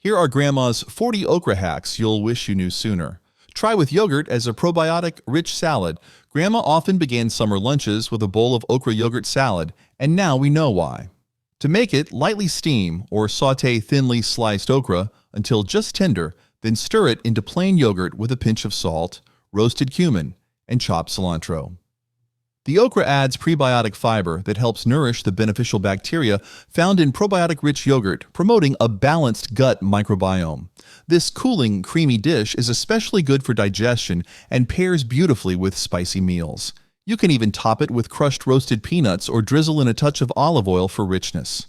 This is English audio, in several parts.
Here are Grandma's 40 okra hacks you'll wish you knew sooner. Try with yogurt as a probiotic-rich salad. Grandma often began summer lunches with a bowl of okra yogurt salad, and now we know why. To make it, lightly steam or saute thinly sliced okra until just tender, then stir it into plain yogurt with a pinch of salt, roasted cumin, and chopped cilantro. The okra adds prebiotic fiber that helps nourish the beneficial bacteria found in probiotic-rich yogurt, promoting a balanced gut microbiome. This cooling, creamy dish is especially good for digestion and pairs beautifully with spicy meals. You can even top it with crushed roasted peanuts or drizzle in a touch of olive oil for richness.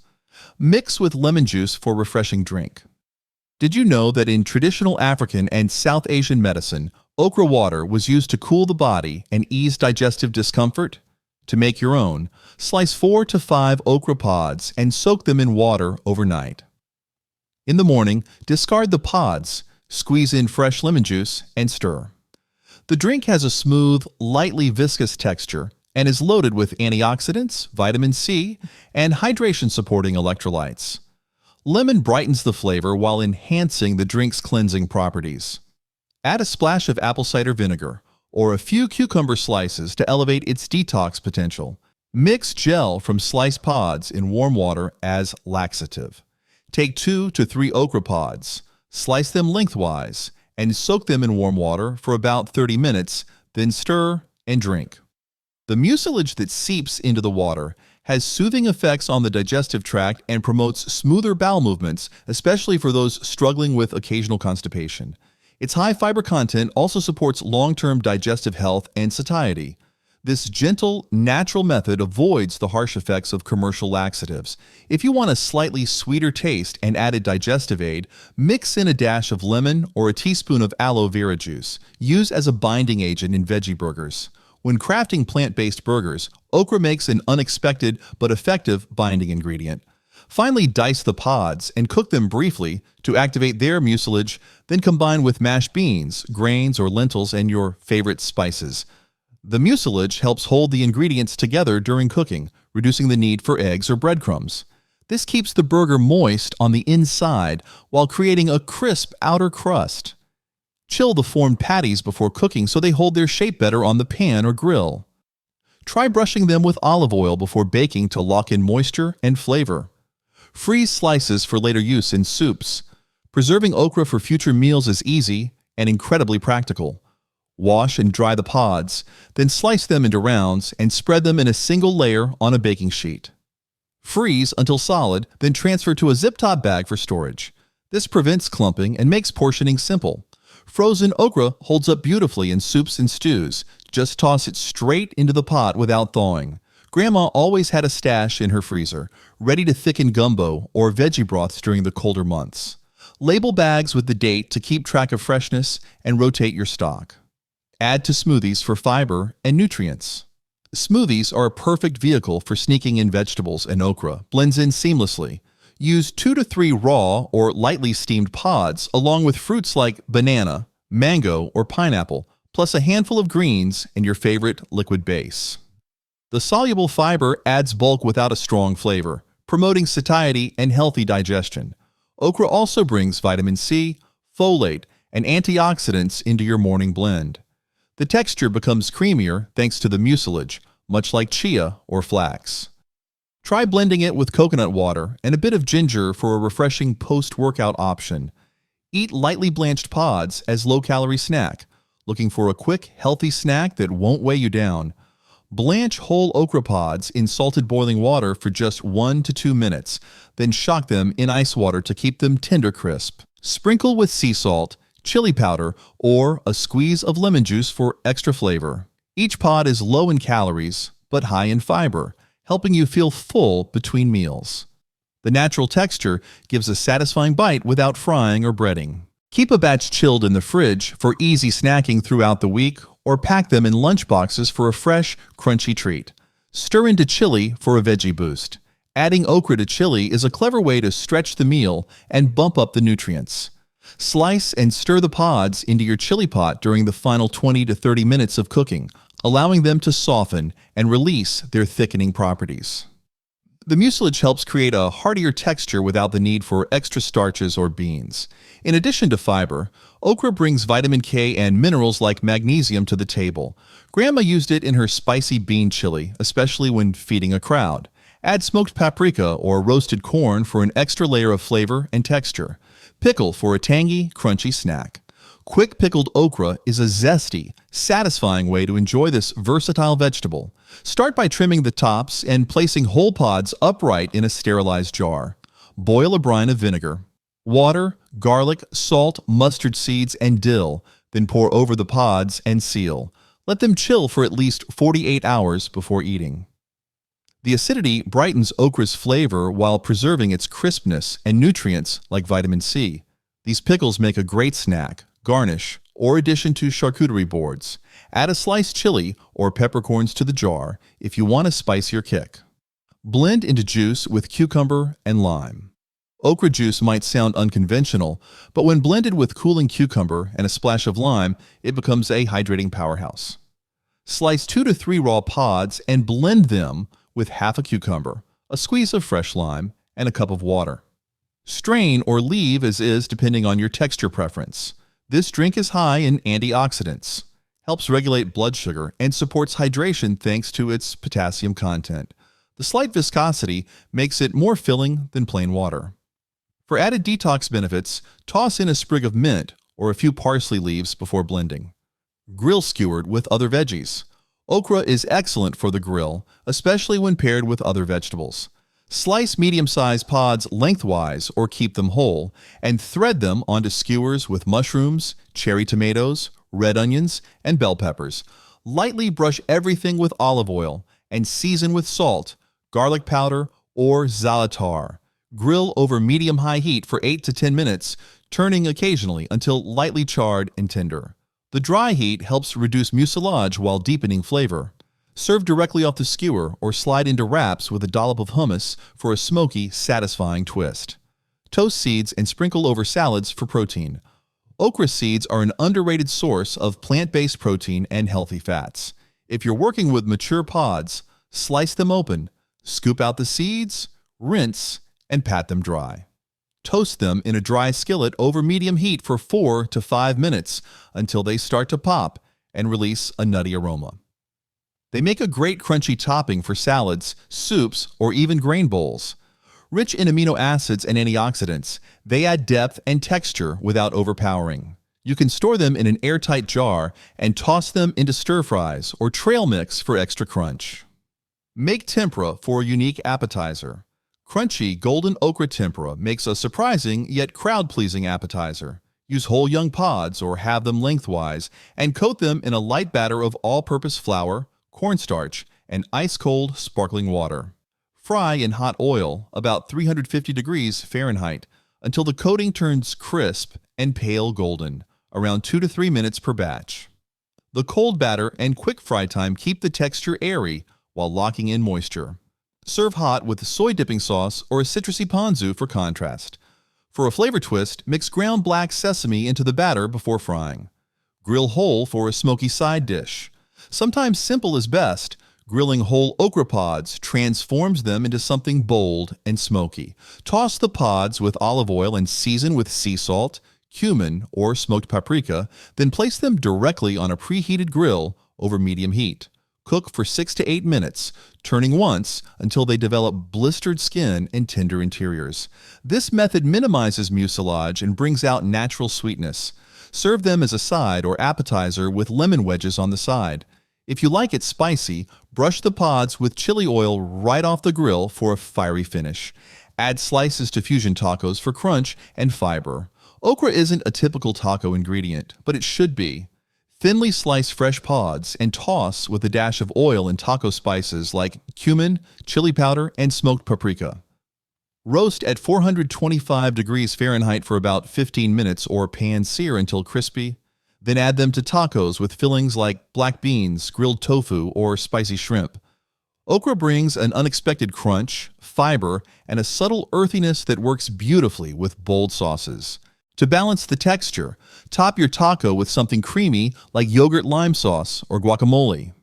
Mix with lemon juice for refreshing drink. Did you know that in traditional African and South Asian medicine, okra water was used to cool the body and ease digestive discomfort? To make your own, slice 4 to 5 okra pods and soak them in water overnight. In the morning, discard the pods, squeeze in fresh lemon juice, and stir. The drink has a smooth, lightly viscous texture and is loaded with antioxidants, vitamin C, and hydration-supporting electrolytes. Lemon brightens the flavor while enhancing the drink's cleansing properties. Add a splash of apple cider vinegar or a few cucumber slices to elevate its detox potential. Mix gel from sliced pods in warm water as laxative. Take 2 to 3 okra pods, slice them lengthwise, and soak them in warm water for about 30 minutes, then stir and drink. The mucilage that seeps into the water has soothing effects on the digestive tract and promotes smoother bowel movements, especially for those struggling with occasional constipation. Its high fiber content also supports long-term digestive health and satiety. This gentle, natural method avoids the harsh effects of commercial laxatives. If you want a slightly sweeter taste and added digestive aid, mix in a dash of lemon or a teaspoon of aloe vera juice. Use as a binding agent in veggie burgers. When crafting plant-based burgers, okra makes an unexpected but effective binding ingredient. Finally, dice the pods and cook them briefly to activate their mucilage, then combine with mashed beans, grains, or lentils and your favorite spices. The mucilage helps hold the ingredients together during cooking, reducing the need for eggs or breadcrumbs. This keeps the burger moist on the inside while creating a crisp outer crust. Chill the formed patties before cooking so they hold their shape better on the pan or grill. Try brushing them with olive oil before baking to lock in moisture and flavor. Freeze slices for later use in soups. Preserving okra for future meals is easy and incredibly practical. Wash and dry the pods, then slice them into rounds and spread them in a single layer on a baking sheet. Freeze until solid, then transfer to a zip-top bag for storage. This prevents clumping and makes portioning simple. Frozen okra holds up beautifully in soups and stews. Just toss it straight into the pot without thawing. Grandma always had a stash in her freezer, ready to thicken gumbo or veggie broths during the colder months. Label bags with the date to keep track of freshness and rotate your stock. Add to smoothies for fiber and nutrients. Smoothies are a perfect vehicle for sneaking in vegetables, and okra blends in seamlessly. Use 2 to 3 raw or lightly steamed pods along with fruits like banana, mango, or pineapple, plus a handful of greens and your favorite liquid base. The soluble fiber adds bulk without a strong flavor, promoting satiety and healthy digestion. Okra also brings vitamin C, folate, and antioxidants into your morning blend. The texture becomes creamier thanks to the mucilage, much like chia or flax. Try blending it with coconut water and a bit of ginger for a refreshing post-workout option. Eat lightly blanched pods as low-calorie snack. Looking for a quick, healthy snack that won't weigh you down? Blanch whole okra pods in salted boiling water for just 1 to 2 minutes, then shock them in ice water to keep them tender crisp. Sprinkle with sea salt, chili powder, or a squeeze of lemon juice for extra flavor. Each pod is low in calories, but high in fiber, helping you feel full between meals. The natural texture gives a satisfying bite without frying or breading. Keep a batch chilled in the fridge for easy snacking throughout the week, or pack them in lunch boxes for a fresh, crunchy treat. Stir into chili for a veggie boost. Adding okra to chili is a clever way to stretch the meal and bump up the nutrients. Slice and stir the pods into your chili pot during the final 20 to 30 minutes of cooking, allowing them to soften and release their thickening properties. The mucilage helps create a heartier texture without the need for extra starches or beans. In addition to fiber, okra brings vitamin K and minerals like magnesium to the table. Grandma used it in her spicy bean chili, especially when feeding a crowd. Add smoked paprika or roasted corn for an extra layer of flavor and texture. Pickle for a tangy, crunchy snack. Quick pickled okra is a zesty, satisfying way to enjoy this versatile vegetable. Start by trimming the tops and placing whole pods upright in a sterilized jar. Boil a brine of vinegar. Water, garlic, salt, mustard seeds, and dill, then pour over the pods and seal. Let them chill for at least 48 hours before eating. The acidity brightens okra's flavor while preserving its crispness and nutrients like vitamin C. These pickles make a great snack, garnish, or addition to charcuterie boards. Add a sliced chili or peppercorns to the jar if you want a spicier kick. Blend into juice with cucumber and lime. Okra juice might sound unconventional, but when blended with cooling cucumber and a splash of lime, it becomes a hydrating powerhouse. Slice 2 to 3 raw pods and blend them with half a cucumber, a squeeze of fresh lime, and a cup of water. Strain or leave as is depending on your texture preference. This drink is high in antioxidants, helps regulate blood sugar, and supports hydration thanks to its potassium content. The slight viscosity makes it more filling than plain water. For added detox benefits, toss in a sprig of mint or a few parsley leaves before blending. Grill skewered with other veggies. Okra is excellent for the grill, especially when paired with other vegetables. Slice medium-sized pods lengthwise or keep them whole, and thread them onto skewers with mushrooms, cherry tomatoes, red onions, and bell peppers. Lightly brush everything with olive oil and season with salt, garlic powder, or za'atar. Grill over medium-high heat for 8 to 10 minutes, turning occasionally until lightly charred and tender. The dry heat helps reduce mucilage while deepening flavor. Serve directly off the skewer or slide into wraps with a dollop of hummus for a smoky, satisfying twist. Toast seeds and sprinkle over salads for protein. Okra seeds are an underrated source of plant-based protein and healthy fats. If you're working with mature pods, slice them open, scoop out the seeds, rinse, and pat them dry. Toast them in a dry skillet over medium heat for 4 to 5 minutes until they start to pop and release a nutty aroma. They make a great crunchy topping for salads, soups, or even grain bowls. Rich in amino acids and antioxidants, they add depth and texture without overpowering. You can store them in an airtight jar and toss them into stir-fries or trail mix for extra crunch. Make tempura for a unique appetizer. Crunchy golden okra tempura makes a surprising yet crowd-pleasing appetizer. Use whole young pods or have them lengthwise and coat them in a light batter of all-purpose flour, cornstarch, and ice-cold sparkling water. Fry in hot oil, about 350 degrees Fahrenheit, until the coating turns crisp and pale golden, around 2 to 3 minutes per batch. The cold batter and quick fry time keep the texture airy while locking in moisture. Serve hot with soy dipping sauce or a citrusy ponzu for contrast. For a flavor twist, mix ground black sesame into the batter before frying. Grill whole for a smoky side dish. Sometimes simple is best. Grilling whole okra pods transforms them into something bold and smoky. Toss the pods with olive oil and season with sea salt, cumin, or smoked paprika, then place them directly on a preheated grill over medium heat. Cook for 6 to 8 minutes, turning once until they develop blistered skin and tender interiors. This method minimizes mucilage and brings out natural sweetness. Serve them as a side or appetizer with lemon wedges on the side. If you like it spicy, brush the pods with chili oil right off the grill for a fiery finish. Add slices to fusion tacos for crunch and fiber. Okra isn't a typical taco ingredient, but it should be. Thinly slice fresh pods and toss with a dash of oil and taco spices like cumin, chili powder, and smoked paprika. Roast at 425 degrees Fahrenheit for about 15 minutes or pan-sear until crispy. Then add them to tacos with fillings like black beans, grilled tofu, or spicy shrimp. Okra brings an unexpected crunch, fiber, and a subtle earthiness that works beautifully with bold sauces. To balance the texture, top your taco with something creamy like yogurt lime sauce or guacamole.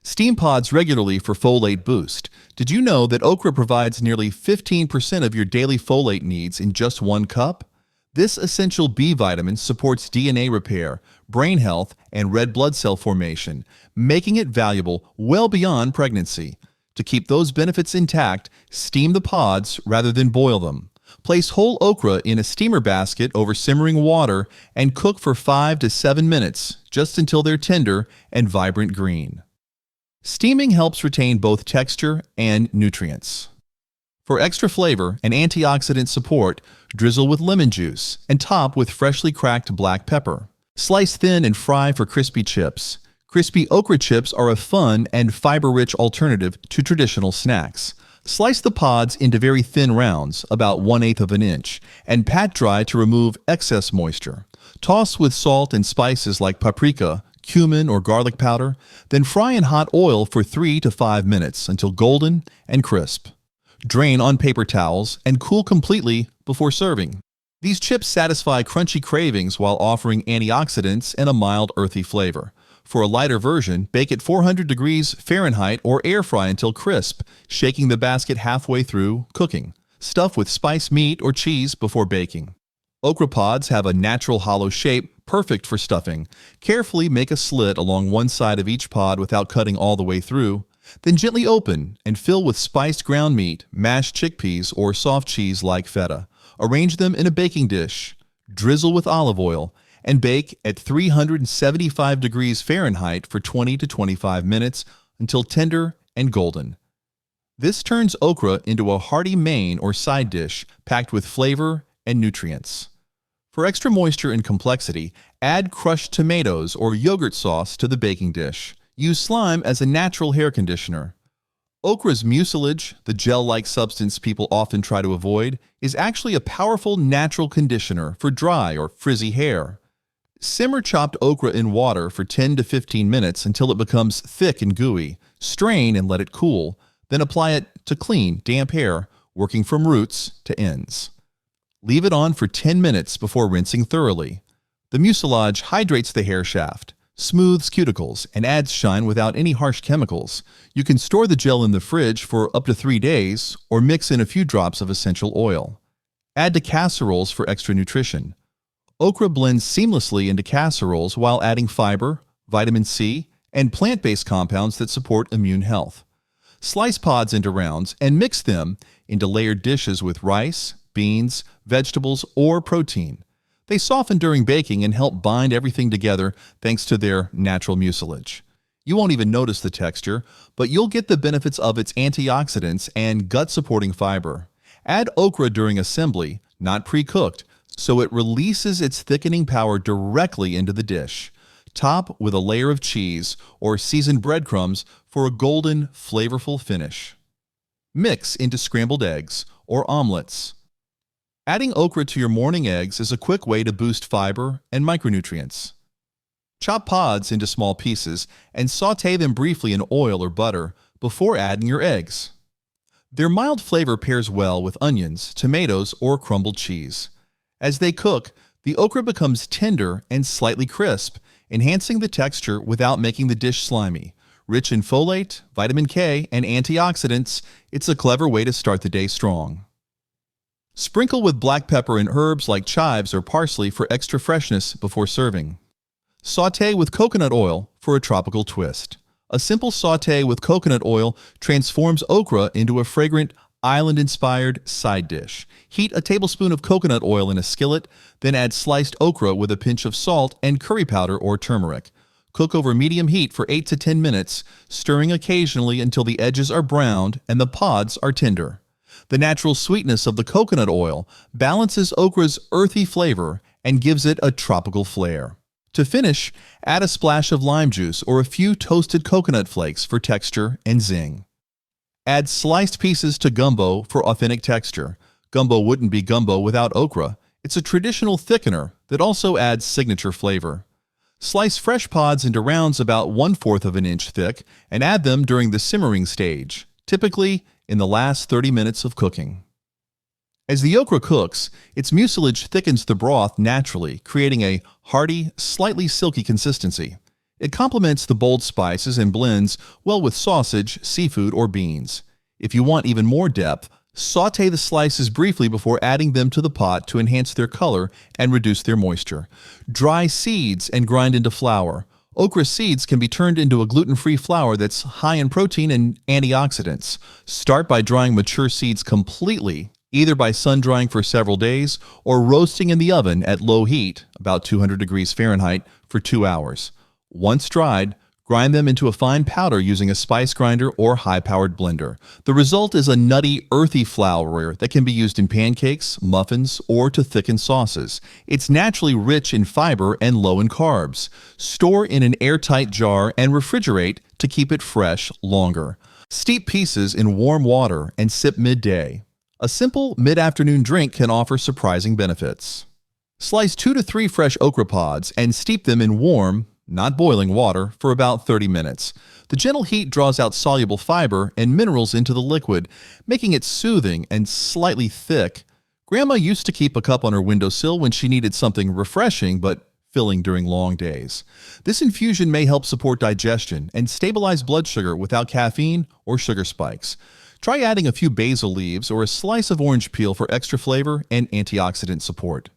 Steam pods regularly for folate boost. Did you know that okra provides nearly 15% of your daily folate needs in just one cup? This essential B vitamin supports DNA repair, brain health, and red blood cell formation, making it valuable well beyond pregnancy. To keep those benefits intact, steam the pods rather than boil them. Place whole okra in a steamer basket over simmering water and cook for 5 to 7 minutes, just until they're tender and vibrant green. Steaming helps retain both texture and nutrients. For extra flavor and antioxidant support, drizzle with lemon juice and top with freshly cracked black pepper. Slice thin and fry for crispy chips. Crispy okra chips are a fun and fiber-rich alternative to traditional snacks. Slice the pods into very thin rounds, about 1/8 of an inch, and pat dry to remove excess moisture. Toss with salt and spices like paprika, cumin, or garlic powder, then fry in hot oil for 3 to 5 minutes until golden and crisp. Drain on paper towels and cool completely before serving. These chips satisfy crunchy cravings while offering antioxidants and a mild earthy flavor. For a lighter version, bake at 400 degrees Fahrenheit or air fry until crisp, shaking the basket halfway through cooking. Stuff with spiced meat or cheese before baking. Okra pods have a natural hollow shape, perfect for stuffing. Carefully make a slit along one side of each pod without cutting all the way through. Then gently open and fill with spiced ground meat, mashed chickpeas, or soft cheese like feta. Arrange them in a baking dish. Drizzle with olive oil and bake at 375 degrees Fahrenheit for 20 to 25 minutes until tender and golden. This turns okra into a hearty main or side dish packed with flavor and nutrients. For extra moisture and complexity, add crushed tomatoes or yogurt sauce to the baking dish. Use slime as a natural hair conditioner. Okra's mucilage, the gel-like substance people often try to avoid, is actually a powerful natural conditioner for dry or frizzy hair. Simmer chopped okra in water for 10 to 15 minutes until it becomes thick and gooey. Strain and let it cool, then apply it to clean, damp hair, working from roots to ends. Leave it on for 10 minutes before rinsing thoroughly. The mucilage hydrates the hair shaft, smooths cuticles, and adds shine without any harsh chemicals. You can store the gel in the fridge for up to 3 days or mix in a few drops of essential oil. Add to casseroles for extra nutrition. Okra blends seamlessly into casseroles while adding fiber, vitamin C, and plant-based compounds that support immune health. Slice pods into rounds and mix them into layered dishes with rice, beans, vegetables, or protein. They soften during baking and help bind everything together thanks to their natural mucilage. You won't even notice the texture, but you'll get the benefits of its antioxidants and gut-supporting fiber. Add okra during assembly, not pre-cooked, so it releases its thickening power directly into the dish. Top with a layer of cheese or seasoned breadcrumbs for a golden, flavorful finish. Mix into scrambled eggs or omelets. Adding okra to your morning eggs is a quick way to boost fiber and micronutrients. Chop pods into small pieces and sauté them briefly in oil or butter before adding your eggs. Their mild flavor pairs well with onions, tomatoes, or crumbled cheese. As they cook, the okra becomes tender and slightly crisp, enhancing the texture without making the dish slimy. Rich in folate, vitamin K, and antioxidants, it's a clever way to start the day strong. Sprinkle with black pepper and herbs like chives or parsley for extra freshness before serving. Sauté with coconut oil for a tropical twist. A simple sauté with coconut oil transforms okra into a fragrant, island-inspired side dish. Heat a tablespoon of coconut oil in a skillet, then add sliced okra with a pinch of salt and curry powder or turmeric. Cook over medium heat for 8 to 10 minutes, stirring occasionally until the edges are browned and the pods are tender. The natural sweetness of the coconut oil balances okra's earthy flavor and gives it a tropical flair. To finish, add a splash of lime juice or a few toasted coconut flakes for texture and zing. Add sliced pieces to gumbo for authentic texture. Gumbo wouldn't be gumbo without okra. It's a traditional thickener that also adds signature flavor. Slice fresh pods into rounds about 1/4 of an inch thick and add them during the simmering stage, typically in the last 30 minutes of cooking. As the okra cooks, its mucilage thickens the broth naturally, creating a hearty, slightly silky consistency. It complements the bold spices and blends well with sausage, seafood, or beans. If you want even more depth, saute the slices briefly before adding them to the pot to enhance their color and reduce their moisture. Dry seeds and grind into flour. Okra seeds can be turned into a gluten-free flour that's high in protein and antioxidants. Start by drying mature seeds completely, either by sun-drying for several days or roasting in the oven at low heat, about 200 degrees Fahrenheit, for 2 hours. Once dried, grind them into a fine powder using a spice grinder or high-powered blender. The result is a nutty, earthy flour that can be used in pancakes, muffins, or to thicken sauces. It's naturally rich in fiber and low in carbs. Store in an airtight jar and refrigerate to keep it fresh longer. Steep pieces in warm water and sip midday. A simple mid-afternoon drink can offer surprising benefits. Slice 2 to 3 fresh okra pods and steep them in warm, not boiling water, for about 30 minutes. The gentle heat draws out soluble fiber and minerals into the liquid, making it soothing and slightly thick. Grandma used to keep a cup on her windowsill when she needed something refreshing but filling during long days. This infusion may help support digestion and stabilize blood sugar without caffeine or sugar spikes. Try adding a few basil leaves or a slice of orange peel for extra flavor and antioxidant support.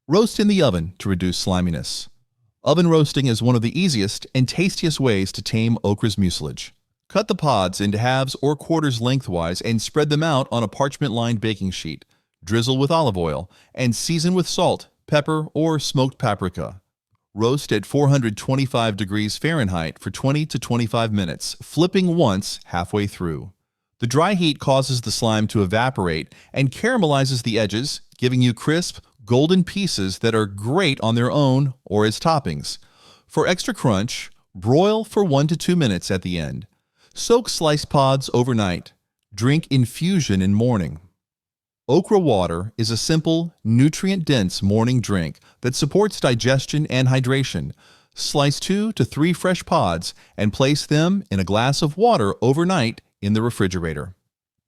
Roast in the oven to reduce sliminess. Oven roasting is one of the easiest and tastiest ways to tame okra's mucilage. Cut the pods into halves or quarters lengthwise and spread them out on a parchment-lined baking sheet. Drizzle with olive oil and season with salt, pepper, or smoked paprika. Roast at 425 degrees Fahrenheit for 20 to 25 minutes, flipping once halfway through. The dry heat causes the slime to evaporate and caramelizes the edges, giving you crisp, golden pieces that are great on their own or as toppings. For extra crunch, broil for 1 to 2 minutes at the end. Soak sliced pods overnight. Drink infusion in morning. Okra water is a simple, nutrient-dense morning drink that supports digestion and hydration. Slice 2 to 3 fresh pods and place them in a glass of water overnight in the refrigerator.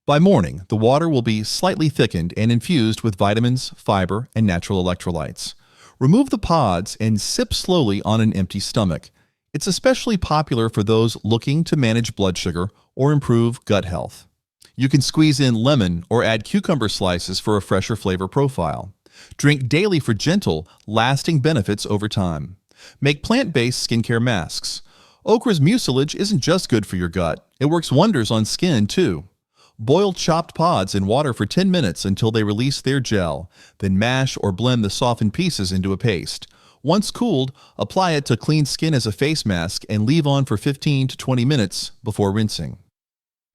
By morning, the water will be slightly thickened and infused with vitamins, fiber, and natural electrolytes. Remove the pods and sip slowly on an empty stomach. It's especially popular for those looking to manage blood sugar or improve gut health. You can squeeze in lemon or add cucumber slices for a fresher flavor profile. Drink daily for gentle, lasting benefits over time. Make plant-based skincare masks. Okra's mucilage isn't just good for your gut, it works wonders on skin too. Boil chopped pods in water for 10 minutes until they release their gel, then mash or blend the softened pieces into a paste. Once cooled, apply it to clean skin as a face mask and leave on for 15 to 20 minutes before rinsing.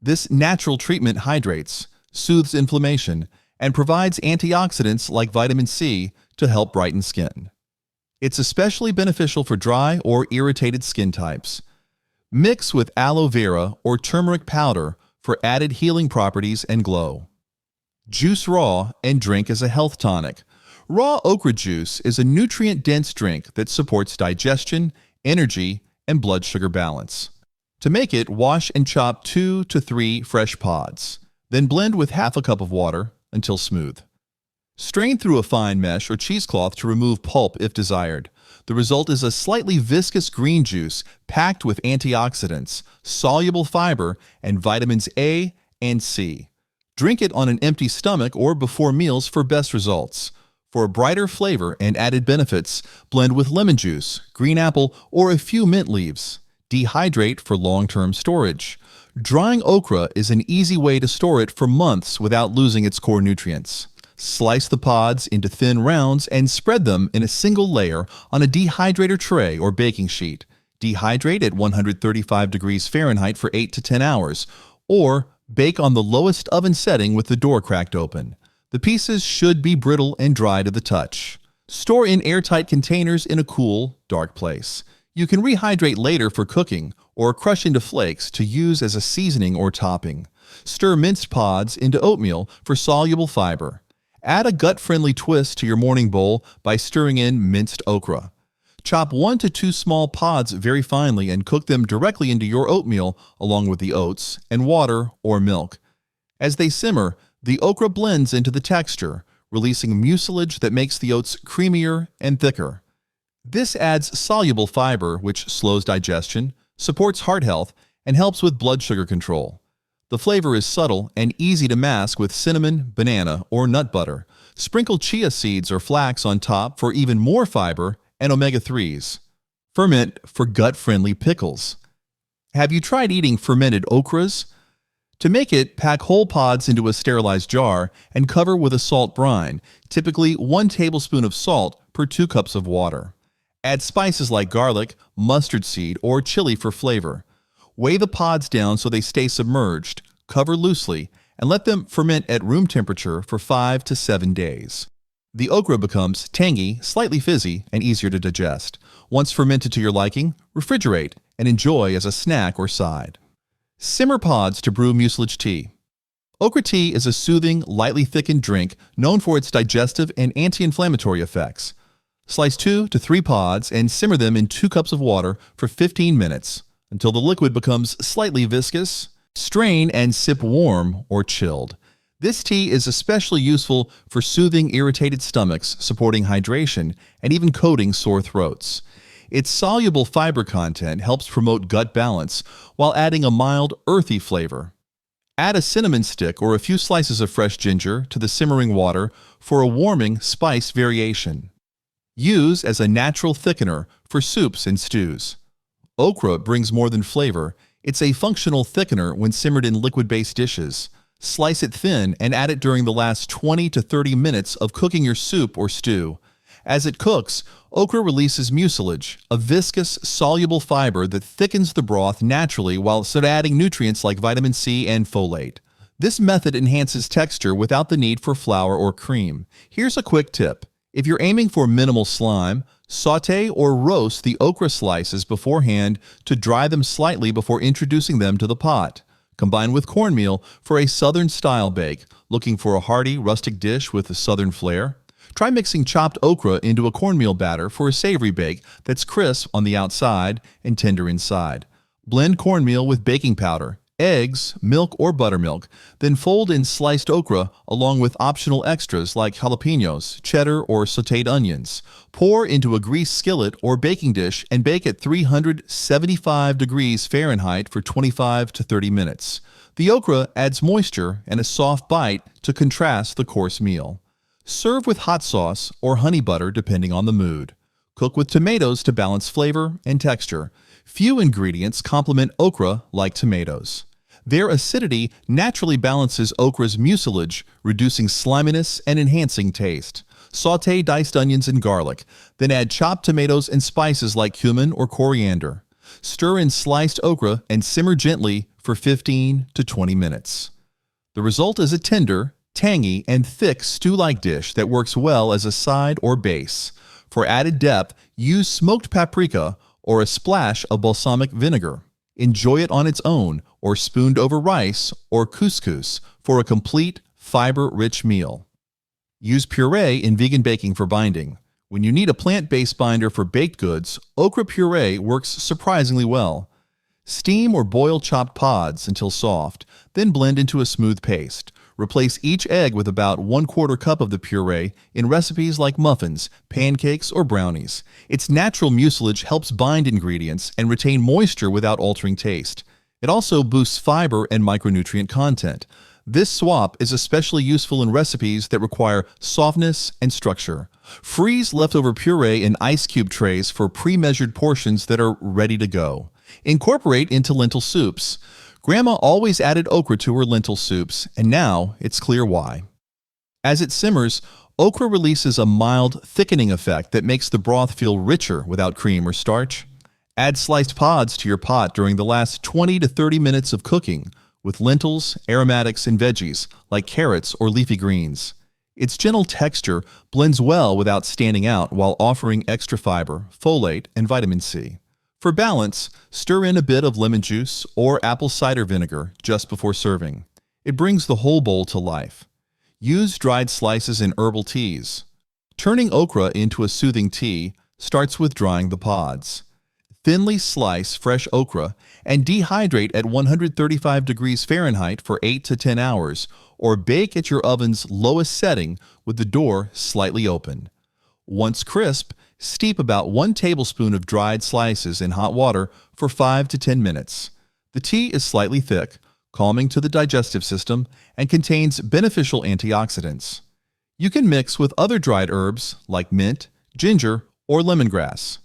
This natural treatment hydrates, soothes inflammation, and provides antioxidants like vitamin C to help brighten skin. It's especially beneficial for dry or irritated skin types. Mix with aloe vera or turmeric powder for added healing properties and glow. Juice raw and drink as a health tonic. Raw okra juice is a nutrient-dense drink that supports digestion, energy, and blood sugar balance. To make it, wash and chop 2 to 3 fresh pods. Then blend with half a cup of water until smooth. Strain through a fine mesh or cheesecloth to remove pulp if desired. The result is a slightly viscous green juice packed with antioxidants, soluble fiber, and vitamins A and C. Drink it on an empty stomach or before meals for best results. For a brighter flavor and added benefits, blend with lemon juice, green apple, or a few mint leaves. Dehydrate for long-term storage. Drying okra is an easy way to store it for months without losing its core nutrients. Slice the pods into thin rounds and spread them in a single layer on a dehydrator tray or baking sheet. Dehydrate at 135 degrees Fahrenheit for 8 to 10 hours, or bake on the lowest oven setting with the door cracked open. The pieces should be brittle and dry to the touch. Store in airtight containers in a cool, dark place. You can rehydrate later for cooking or crush into flakes to use as a seasoning or topping. Stir minced pods into oatmeal for soluble fiber. Add a gut-friendly twist to your morning bowl by stirring in minced okra. Chop 1 to 2 small pods very finely and cook them directly into your oatmeal along with the oats and water or milk. As they simmer, the okra blends into the texture, releasing mucilage that makes the oats creamier and thicker. This adds soluble fiber, which slows digestion, supports heart health, and helps with blood sugar control. The flavor is subtle and easy to mask with cinnamon, banana, or nut butter. Sprinkle chia seeds or flax on top for even more fiber and omega-3s. Ferment for gut-friendly pickles. Have you tried eating fermented okras? To make it, pack whole pods into a sterilized jar and cover with a salt brine, typically 1 tablespoon of salt per 2 cups of water. Add spices like garlic, mustard seed, or chili for flavor. Weigh the pods down so they stay submerged, cover loosely, and let them ferment at room temperature for 5 to 7 days. The okra becomes tangy, slightly fizzy, and easier to digest. Once fermented to your liking, refrigerate and enjoy as a snack or side. Simmer pods to brew mucilage tea. Okra tea is a soothing, lightly thickened drink known for its digestive and anti-inflammatory effects. Slice 2 to 3 pods and simmer them in 2 cups of water for 15 minutes until the liquid becomes slightly viscous. Strain and sip warm or chilled. This tea is especially useful for soothing irritated stomachs, supporting hydration, and even coating sore throats. Its soluble fiber content helps promote gut balance while adding a mild, earthy flavor. Add a cinnamon stick or a few slices of fresh ginger to the simmering water for a warming spice variation. Use as a natural thickener for soups and stews. Okra brings more than flavor. It's a functional thickener when simmered in liquid-based dishes. Slice it thin and add it during the last 20 to 30 minutes of cooking your soup or stew. As it cooks, okra releases mucilage, a viscous, soluble fiber that thickens the broth naturally while still adding nutrients like vitamin C and folate. This method enhances texture without the need for flour or cream. Here's a quick tip. If you're aiming for minimal slime, sauté or roast the okra slices beforehand to dry them slightly before introducing them to the pot. Combine with cornmeal for a southern-style bake, looking for a hearty, rustic dish with a southern flair. Try mixing chopped okra into a cornmeal batter for a savory bake that's crisp on the outside and tender inside. Blend cornmeal with baking powder, eggs, milk or buttermilk, then fold in sliced okra along with optional extras like jalapenos, cheddar, or sautéed onions. Pour into a greased skillet or baking dish and bake at 375 degrees Fahrenheit for 25 to 30 minutes. The okra adds moisture and a soft bite to contrast the course meal. Serve with hot sauce or honey butter depending on the mood. Cook with tomatoes to balance flavor and texture. Few ingredients complement okra like tomatoes. Their acidity naturally balances okra's mucilage, reducing sliminess and enhancing taste. Sauté diced onions and garlic, then add chopped tomatoes and spices like cumin or coriander. Stir in sliced okra and simmer gently for 15 to 20 minutes. The result is a tender, tangy, and thick stew-like dish that works well as a side or base. For added depth, use smoked paprika or a splash of balsamic vinegar. Enjoy it on its own or spooned over rice or couscous for a complete, fiber-rich meal. Use puree in vegan baking for binding. When you need a plant-based binder for baked goods, okra puree works surprisingly well. Steam or boil chopped pods until soft, then blend into a smooth paste. Replace each egg with about 1/4 cup of the puree in recipes like muffins, pancakes, or brownies. Its natural mucilage helps bind ingredients and retain moisture without altering taste. It also boosts fiber and micronutrient content. This swap is especially useful in recipes that require softness and structure. Freeze leftover puree in ice cube trays for pre-measured portions that are ready to go. Incorporate into lentil soups. Grandma always added okra to her lentil soups, and now it's clear why. As it simmers, okra releases a mild, thickening effect that makes the broth feel richer without cream or starch. Add sliced pods to your pot during the last 20 to 30 minutes of cooking, with lentils, aromatics, and veggies like carrots or leafy greens. Its gentle texture blends well without standing out while offering extra fiber, folate, and vitamin C. For balance, stir in a bit of lemon juice or apple cider vinegar just before serving. It brings the whole bowl to life. Use dried slices in herbal teas. Turning okra into a soothing tea starts with drying the pods. Thinly slice fresh okra and dehydrate at 135 degrees Fahrenheit for 8 to 10 hours, or bake at your oven's lowest setting with the door slightly open. Once crisp, Steep about 1 tablespoon of dried slices in hot water for 5 to 10 minutes. The tea is slightly thick, calming to the digestive system, and contains beneficial antioxidants. You can mix with other dried herbs like mint, ginger, or lemongrass.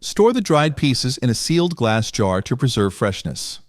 Store the dried pieces in a sealed glass jar to preserve freshness.